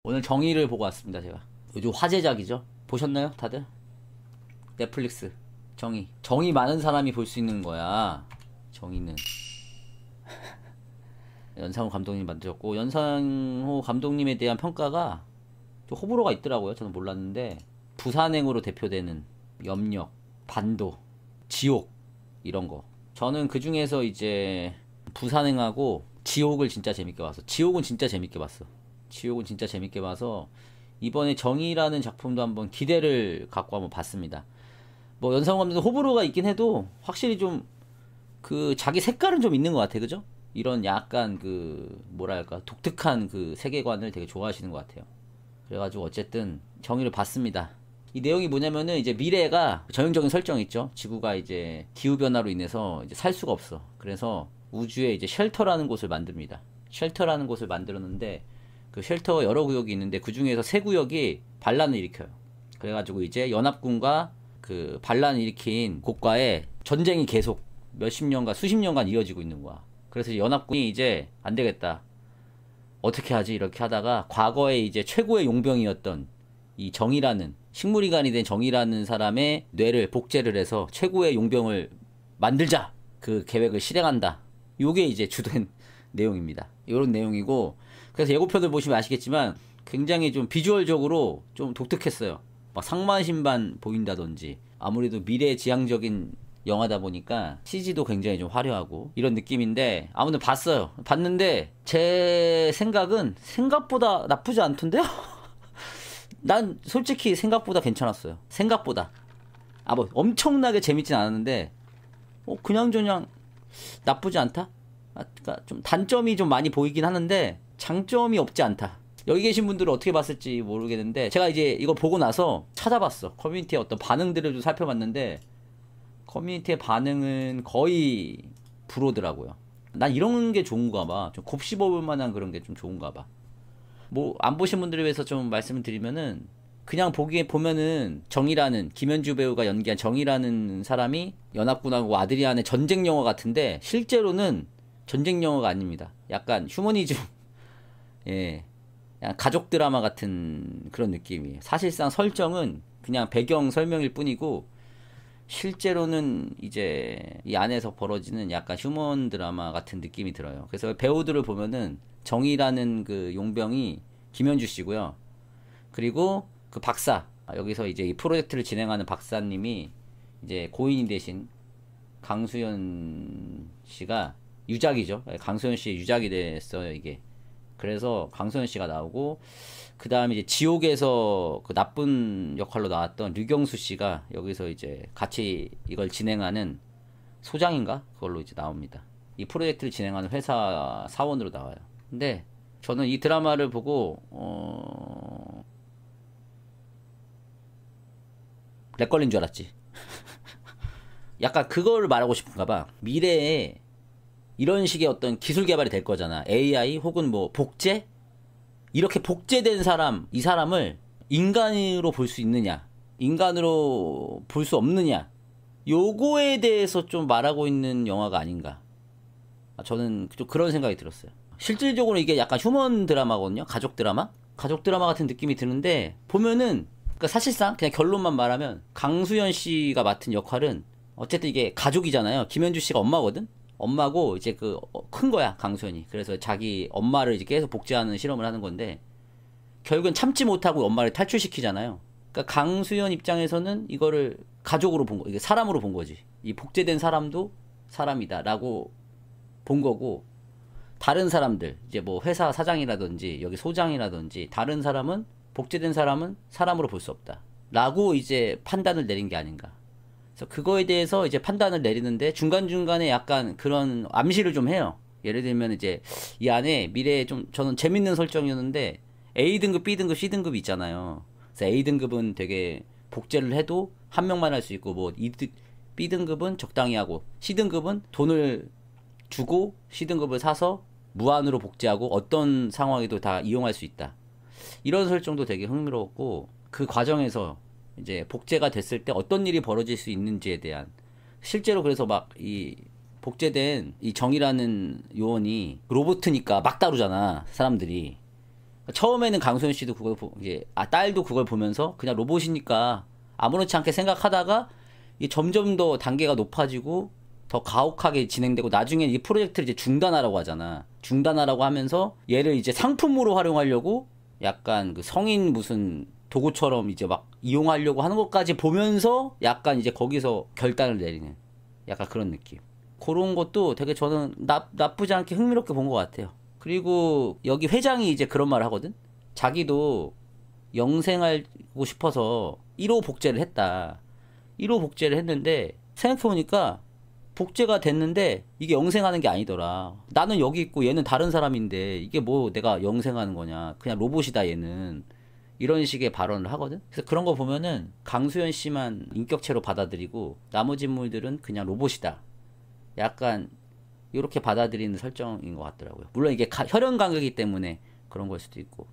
오늘 정의를 보고 왔습니다. 제가 요즘 화제작이죠. 보셨나요 다들? 넷플릭스 정의 많은 사람이 볼 수 있는 거야. 정의는 연상호 감독님이 만드셨고, 연상호 감독님에 대한 평가가 좀 호불호가 있더라고요. 저는 몰랐는데 부산행으로 대표되는 염력, 반도, 지옥 이런 거, 저는 그 중에서 이제 부산행하고 지옥을 진짜 재밌게 봤어. 지옥은 진짜 재밌게 봤어. 지옥은 진짜 재밌게 봐서 이번에 정의라는 작품도 한번 기대를 갖고 한번 봤습니다. 뭐 연상호 감독도 호불호가 있긴 해도 확실히 좀 그 자기 색깔은 좀 있는 것 같아, 그죠? 이런 약간 그 뭐랄까 독특한 그 세계관을 되게 좋아하시는 것 같아요. 그래가지고 어쨌든 정의를 봤습니다. 이 내용이 뭐냐면은 이제 미래가 전형적인 설정이 있죠. 지구가 이제 기후 변화로 인해서 이제 살 수가 없어. 그래서 우주에 이제 쉘터라는 곳을 만듭니다. 쉘터라는 곳을 만들었는데 그 쉘터 여러 구역이 있는데 그 중에서 세 구역이 반란을 일으켜요. 그래가지고 이제 연합군과 그 반란을 일으킨 곳과의 전쟁이 계속 몇십 년간 수십 년간 이어지고 있는 거야. 그래서 연합군이 이제 안 되겠다, 어떻게 하지 이렇게 하다가 과거에 이제 최고의 용병이었던 이 정의라는 식물인간이 된 정의라는 사람의 뇌를 복제를 해서 최고의 용병을 만들자, 그 계획을 실행한다. 요게 이제 주된 내용입니다. 이런 내용이고, 그래서 예고편을 보시면 아시겠지만 굉장히 좀 비주얼적으로 좀 독특했어요. 막 상반신반 보인다든지, 아무래도 미래지향적인 영화다 보니까 CG도 굉장히 좀 화려하고 이런 느낌인데, 아무튼 봤어요. 봤는데 제 생각은 생각보다 나쁘지 않던데요? 난 솔직히 생각보다 괜찮았어요. 생각보다. 뭐 엄청나게 재밌진 않았는데 그냥저냥 나쁘지 않다? 그러니까 좀 단점이 좀 많이 보이긴 하는데 장점이 없지 않다. 여기 계신 분들은 어떻게 봤을지 모르겠는데 제가 이제 이거 보고 나서 찾아봤어. 커뮤니티의 어떤 반응들을 좀 살펴봤는데 커뮤니티의 반응은 거의 불호더라고요. 난 이런 게 좋은가 봐. 좀 곱씹어볼 만한 그런 게 좀 좋은가 봐. 뭐 안 보신 분들을 위해서 좀 말씀을 드리면은, 그냥 보면은 정의라는 김현주 배우가 연기한 정의라는 사람이 연합군하고 아드리안의 전쟁 영화 같은데 실제로는 전쟁 영화가 아닙니다. 약간 휴머니즘, 예, 그냥 가족 드라마 같은 그런 느낌이에요. 사실상 설정은 그냥 배경 설명일 뿐이고 실제로는 이제 이 안에서 벌어지는 약간 휴먼 드라마 같은 느낌이 들어요. 그래서 배우들을 보면은 정의라는 그 용병이 김현주 씨고요. 그리고 그 박사, 여기서 이제 이 프로젝트를 진행하는 박사님이 이제 고인이 되신 강수현 씨가 유작이죠. 강수현 씨의 유작이 됐어요, 이게. 그래서 강수현 씨가 나오고, 그 다음에 이제 지옥에서 그 나쁜 역할로 나왔던 류경수 씨가 여기서 이제 같이 이걸 진행하는 소장인가? 그걸로 이제 나옵니다. 이 프로젝트를 진행하는 회사 사원으로 나와요. 근데 저는 이 드라마를 보고 렉 걸린 줄 알았지. 약간 그거를 말하고 싶은가 봐. 미래에 이런 식의 어떤 기술 개발이 될 거잖아. AI 혹은 뭐 복제? 이렇게 복제된 사람, 이 사람을 인간으로 볼 수 있느냐, 인간으로 볼 수 없느냐, 요거에 대해서 좀 말하고 있는 영화가 아닌가. 저는 좀 그런 생각이 들었어요. 실질적으로 이게 약간 휴먼 드라마거든요. 가족 드라마? 가족 드라마 같은 느낌이 드는데, 보면은 그러니까 사실상 그냥 결론만 말하면 강수현 씨가 맡은 역할은 어쨌든 이게 가족이잖아요. 김현주 씨가 엄마거든. 엄마고 이제 그 큰 거야, 강수현이. 그래서 자기 엄마를 이제 계속 복제하는 실험을 하는 건데 결국엔 참지 못하고 엄마를 탈출시키잖아요. 그러니까 강수현 입장에서는 이거를 가족으로 본 거, 이게 사람으로 본 거지. 이 복제된 사람도 사람이다라고 본 거고, 다른 사람들, 이제 뭐 회사 사장이라든지 여기 소장이라든지 다른 사람은, 복제된 사람은 사람으로 볼 수 없다 라고 이제 판단을 내린 게 아닌가. 그래서 그거에 대해서 이제 판단을 내리는데 중간중간에 약간 그런 암시를 좀 해요. 예를 들면 이제 이 안에 미래에 좀 저는 재밌는 설정이었는데, A등급, B등급, C등급이 있잖아요. 그래서 A등급은 되게 복제를 해도 한 명만 할 수 있고, 뭐 B등급은 적당히 하고, C등급은 돈을 주고 C등급을 사서 무한으로 복제하고 어떤 상황에도 다 이용할 수 있다. 이런 설정도 되게 흥미로웠고, 그 과정에서 이제 복제가 됐을 때 어떤 일이 벌어질 수 있는지에 대한, 실제로 그래서 막 이 복제된 이 정이라는 요원이 로보트니까 막 다루잖아, 사람들이. 처음에는 강소연 씨도 그걸 이제 딸도 그걸 보면서 그냥 로봇이니까 아무렇지 않게 생각하다가 이게 점점 더 단계가 높아지고 더 가혹하게 진행되고 나중에 이 프로젝트를 이제 중단하라고 하잖아. 중단하라고 하면서 얘를 이제 상품으로 활용하려고 약간 그 성인 무슨 도구처럼 이제 막 이용하려고 하는 것까지 보면서 약간 이제 거기서 결단을 내리는 약간 그런 느낌. 그런 것도 되게 저는 나쁘지 않게 흥미롭게 본 것 같아요. 그리고 여기 회장이 이제 그런 말을 하거든. 자기도 영생하고 싶어서 1호 복제를 했다. 1호 복제를 했는데 생각해보니까 복제가 됐는데 이게 영생하는 게 아니더라. 나는 여기 있고 얘는 다른 사람인데 이게 뭐 내가 영생하는 거냐. 그냥 로봇이다 얘는. 이런 식의 발언을 하거든. 그래서 그런 거 보면은 강수연 씨만 인격체로 받아들이고 나머지 인물들은 그냥 로봇이다. 약간 이렇게 받아들이는 설정인 것 같더라고요. 물론 이게 혈연 관계이기 때문에 그런 걸 수도 있고.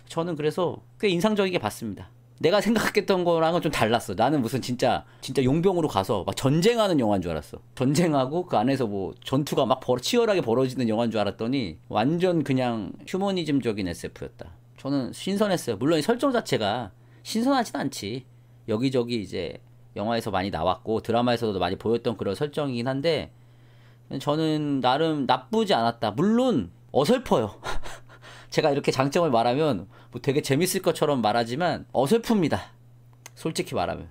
저는 그래서 꽤 인상적이게 봤습니다. 내가 생각했던 거랑은 좀 달랐어. 나는 무슨 진짜 용병으로 가서 막 전쟁하는 영화인 줄 알았어. 전쟁하고 그 안에서 뭐 전투가 막 치열하게 벌어지는 영화인 줄 알았더니 완전 그냥 휴머니즘적인 SF였다. 저는 신선했어요. 물론 이 설정 자체가 신선하진 않지. 여기저기 이제 영화에서 많이 나왔고 드라마에서도 많이 보였던 그런 설정이긴 한데 저는 나름 나쁘지 않았다. 물론 어설퍼요. 제가 이렇게 장점을 말하면 뭐 되게 재밌을 것처럼 말하지만 어설픕니다. 솔직히 말하면.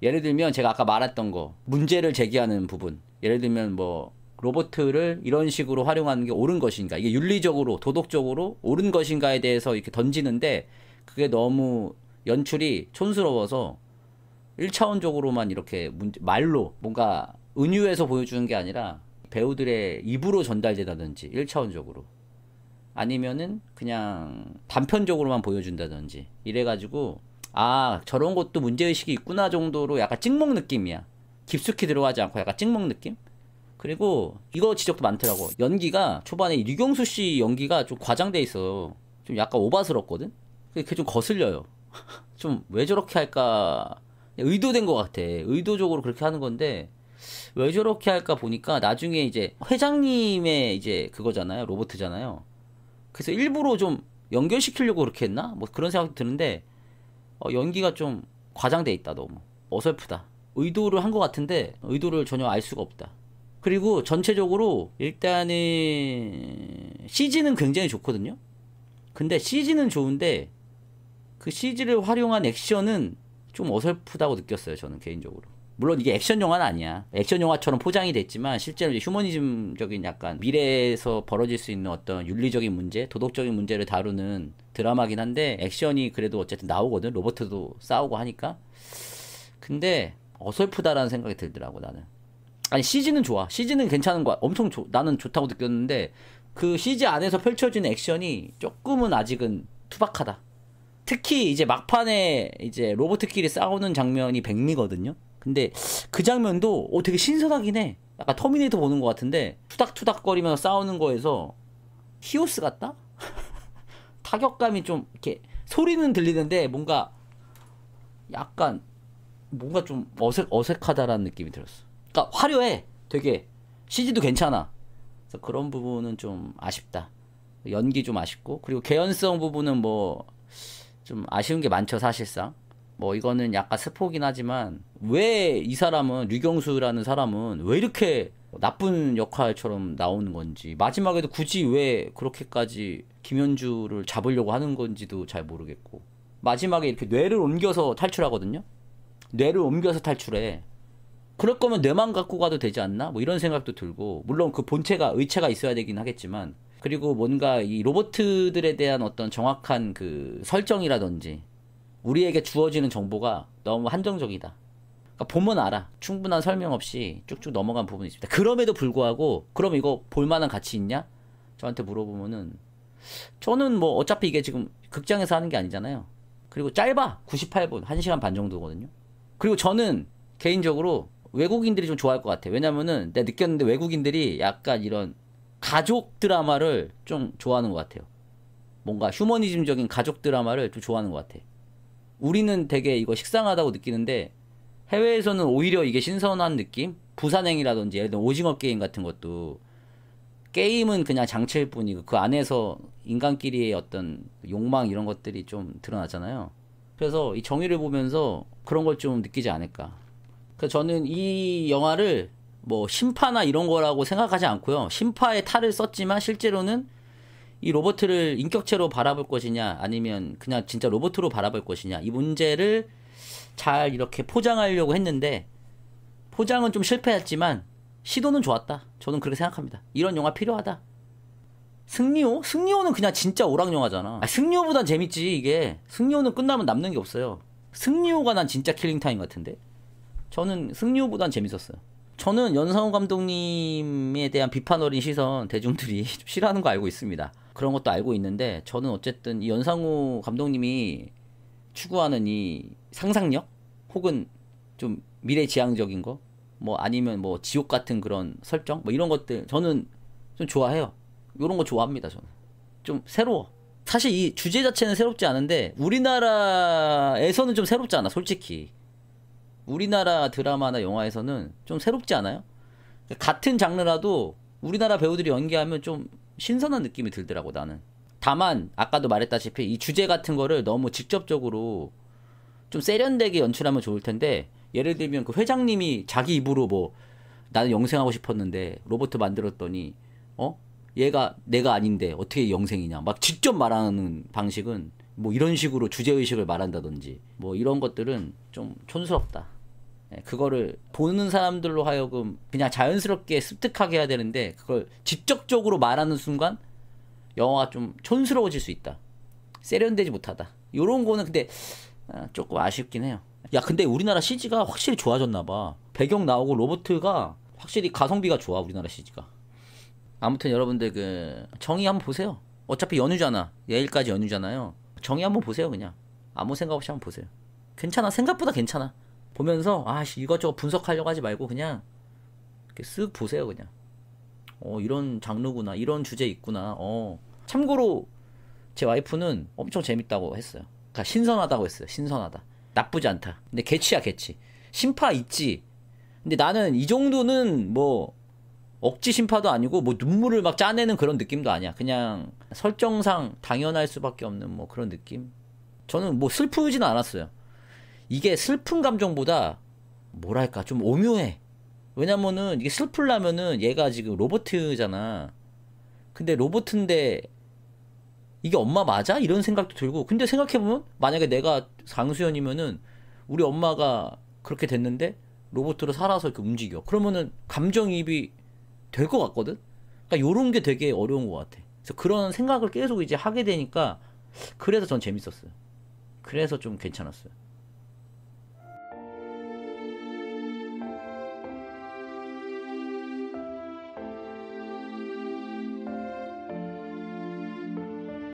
예를 들면 제가 아까 말했던 거 문제를 제기하는 부분. 예를 들면 뭐 로봇을 이런 식으로 활용하는 게 옳은 것인가, 이게 윤리적으로 도덕적으로 옳은 것인가에 대해서 이렇게 던지는데 그게 너무 연출이 촌스러워서 1차원적으로만 이렇게 말로 뭔가 은유해서 보여주는 게 아니라 배우들의 입으로 전달되다든지 1차원적으로 아니면은 그냥 단편적으로만 보여준다든지 이래가지고 아 저런 것도 문제의식이 있구나 정도로 약간 찍먹 느낌이야. 깊숙이 들어가지 않고 약간 찍먹 느낌? 그리고 이거 지적도 많더라고. 연기가 초반에 류경수 씨 연기가 좀 과장돼 있어. 좀 약간 오바스럽거든? 그게 좀 거슬려요. 좀 왜 저렇게 할까. 의도된 것 같아. 의도적으로 그렇게 하는 건데 왜 저렇게 할까 보니까 나중에 이제 회장님의 이제 그거잖아요. 로봇잖아요. 그래서 일부러 좀 연결시키려고 그렇게 했나? 뭐 그런 생각이 드는데 연기가 좀 과장돼 있다. 너무 어설프다. 의도를 한 것 같은데 의도를 전혀 알 수가 없다. 그리고 전체적으로 일단은 CG는 굉장히 좋거든요. 근데 CG는 좋은데 그 CG를 활용한 액션은 좀 어설프다고 느꼈어요. 저는 개인적으로. 물론 이게 액션 영화는 아니야. 액션 영화처럼 포장이 됐지만 실제로 이제 휴머니즘적인 약간 미래에서 벌어질 수 있는 어떤 윤리적인 문제, 도덕적인 문제를 다루는 드라마긴 한데 액션이 그래도 어쨌든 나오거든. 로버트도 싸우고 하니까. 근데 어설프다라는 생각이 들더라고 나는. 아니 CG는 좋아. CG는 괜찮은 거야. 엄청 나는 좋다고 느꼈는데 그 CG 안에서 펼쳐지는 액션이 조금은 아직은 투박하다. 특히 이제 막판에 이제 로봇끼리 싸우는 장면이 백미거든요. 근데 그 장면도 되게 신선하긴 해. 약간 터미네이터 보는 것 같은데 투닥투닥거리면서 싸우는 거에서 히오스 같다? 타격감이 좀 이렇게 소리는 들리는데 뭔가 약간 뭔가 좀 어색하다라는 느낌이 들었어. 그러니까 화려해. 되게 CG도 괜찮아. 그래서 그런 부분은 좀 아쉽다. 연기 좀 아쉽고 그리고 개연성 부분은 뭐 좀 아쉬운 게 많죠 사실상. 뭐 이거는 약간 스포긴 하지만 왜 이 사람은 류경수라는 사람은 왜 이렇게 나쁜 역할처럼 나오는 건지 마지막에도 굳이 왜 그렇게까지 김현주를 잡으려고 하는 건지도 잘 모르겠고 마지막에 이렇게 뇌를 옮겨서 탈출하거든요. 뇌를 옮겨서 탈출해. 그럴 거면 뇌만 갖고 가도 되지 않나? 뭐 이런 생각도 들고 물론 그 본체가 의체가 있어야 되긴 하겠지만 그리고 뭔가 이 로봇들에 대한 어떤 정확한 그 설정이라든지 우리에게 주어지는 정보가 너무 한정적이다. 그러니까 보면 알아. 충분한 설명 없이 쭉쭉 넘어간 부분이 있습니다. 그럼에도 불구하고 그럼 이거 볼만한 가치 있냐? 저한테 물어보면은 저는 뭐 어차피 이게 지금 극장에서 하는 게 아니잖아요. 그리고 짧아. 98분 1시간 반 정도거든요. 그리고 저는 개인적으로 외국인들이 좀 좋아할 것 같아. 왜냐면은 내가 느꼈는데 외국인들이 약간 이런 가족 드라마를 좀 좋아하는 것 같아요. 뭔가 휴머니즘적인 가족 드라마를 좀 좋아하는 것 같아. 우리는 되게 이거 식상하다고 느끼는데 해외에서는 오히려 이게 신선한 느낌? 부산행이라든지 예를 들어 오징어 게임 같은 것도 게임은 그냥 장치일 뿐이고 그 안에서 인간끼리의 어떤 욕망 이런 것들이 좀 드러나잖아요. 그래서 이 정의를 보면서 그런 걸 좀 느끼지 않을까. 그래서 저는 이 영화를 뭐 심파나 이런 거라고 생각하지 않고요. 심파의 탈을 썼지만 실제로는 이 로버트를 인격체로 바라볼 것이냐 아니면 그냥 진짜 로버트로 바라볼 것이냐 이 문제를 잘 이렇게 포장하려고 했는데 포장은 좀 실패했지만 시도는 좋았다. 저는 그렇게 생각합니다. 이런 영화 필요하다. 승리호? 승리호는 그냥 진짜 오락영화잖아. 승리호보단 재밌지 이게. 승리호는 끝나면 남는 게 없어요. 승리호가 난 진짜 킬링타임 같은데. 저는 승리호보단 재밌었어요. 저는 연상호 감독님에 대한 비판 어린 시선 대중들이 좀 싫어하는 거 알고 있습니다. 그런 것도 알고 있는데 저는 어쨌든 이 연상호 감독님이 추구하는 이 상상력 혹은 좀 미래지향적인 거 뭐 아니면 뭐 지옥 같은 그런 설정 뭐 이런 것들 저는 좀 좋아해요. 이런 거 좋아합니다. 저는 좀 새로워. 사실 이 주제 자체는 새롭지 않은데 우리나라에서는 좀 새롭지 않아 솔직히. 우리나라 드라마나 영화에서는 좀 새롭지 않아요? 같은 장르라도 우리나라 배우들이 연기하면 좀 신선한 느낌이 들더라고 나는. 다만 아까도 말했다시피 이 주제 같은 거를 너무 직접적으로 좀 세련되게 연출하면 좋을 텐데 예를 들면 그 회장님이 자기 입으로 뭐 나는 영생하고 싶었는데 로버트 만들었더니 얘가 내가 아닌데 어떻게 영생이냐 막 직접 말하는 방식은 뭐 이런 식으로 주제의식을 말한다든지 뭐 이런 것들은 좀 촌스럽다. 그거를 보는 사람들로 하여금 그냥 자연스럽게 습득하게 해야 되는데 그걸 직접적으로 말하는 순간 영화가 좀 촌스러워질 수 있다. 세련되지 못하다. 요런 거는 근데 조금 아쉽긴 해요. 야 근데 우리나라 CG가 확실히 좋아졌나 봐. 배경 나오고 로버트가 확실히 가성비가 좋아 우리나라 CG가. 아무튼 여러분들 그 정의 한번 보세요. 어차피 연휴잖아. 내일까지 연휴잖아요. 정의 한번 보세요 그냥. 아무 생각 없이 한번 보세요. 괜찮아. 생각보다 괜찮아. 보면서 이것저것 분석하려고 하지 말고 그냥 이렇게 쓱 보세요 그냥. 이런 장르구나. 이런 주제 있구나. 참고로 제 와이프는 엄청 재밌다고 했어요. 그러니까 신선하다고 했어요. 신선하다. 나쁘지 않다. 근데 개치야 개치. 심파 있지. 근데 나는 이 정도는 뭐 억지 심파도 아니고 뭐 눈물을 막 짜내는 그런 느낌도 아니야. 그냥 설정상 당연할 수밖에 없는 뭐 그런 느낌. 저는 뭐 슬프지는 않았어요. 이게 슬픈 감정보다 뭐랄까 좀 오묘해. 왜냐면은 이게 슬플라면은 얘가 지금 로버트잖아. 근데 로버트인데 이게 엄마 맞아? 이런 생각도 들고. 근데 생각해보면 만약에 내가 강수연이면은 우리 엄마가 그렇게 됐는데 로봇으로 살아서 이렇게 움직여. 그러면은 감정이입이 될 것 같거든? 그러니까 요런 게 되게 어려운 것 같아. 그래서 그런 생각을 계속 이제 하게 되니까 그래서 전 재밌었어요. 그래서 좀 괜찮았어요.